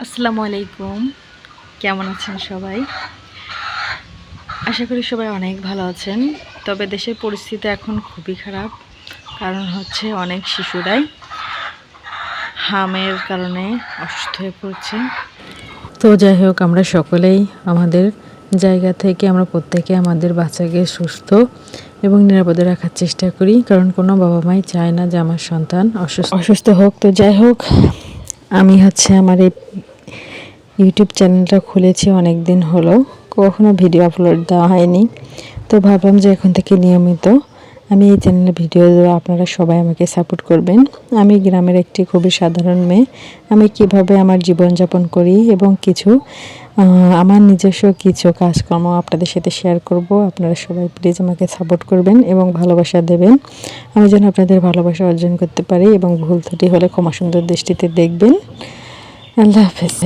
আসসালামু আলাইকুম। কেমন আছেন সবাই? আশা করি সবাই অনেক ভালো আছেন। তবে দেশের পরিস্থিতি এখন খুবই খারাপ। কারণ হচ্ছে অনেক শিশুরাই হামের কারণে অসুস্থ হয়ে পড়ছে। তো যাই হোক, আমরা সকলেই আমাদের জায়গা থেকে আমরা প্রত্যেকে আমাদের বাচ্চাকে সুস্থ এবং নিরাপদে রাখার চেষ্টা করি। কারণ কোনো বাবা মাই চায় না যে আমার সন্তান অসুস্থ হোক। তো যাই হোক, আমি আমার এই ইউটিউব চ্যানেলটা খুলেছি অনেক দিন হলো, কখনো ভিডিও আপলোড দেওয়া হয়নি। তো ভাবলাম যে এখন থেকে নিয়মিত আমি এই চ্যানেলে ভিডিও দেবো, আপনারা সবাই আমাকে সাপোর্ট করবেন। আমি গ্রামের একটি খুবই সাধারণ মেয়ে। আমি কিভাবে আমার জীবনযাপন করি এবং আমার নিজস্ব কিছু কাজকর্ম আপনাদের সাথে শেয়ার করব। আপনারা সবাই প্লিজ আমাকে সাপোর্ট করবেন এবং ভালোবাসা দেবেন। আমি যেন আপনাদের ভালোবাসা অর্জন করতে পারি এবং ভুল ত্রুটি হলে ক্ষমা সুন্দর দৃষ্টিতে দেখবেন। আল্লাহ হাফেজ।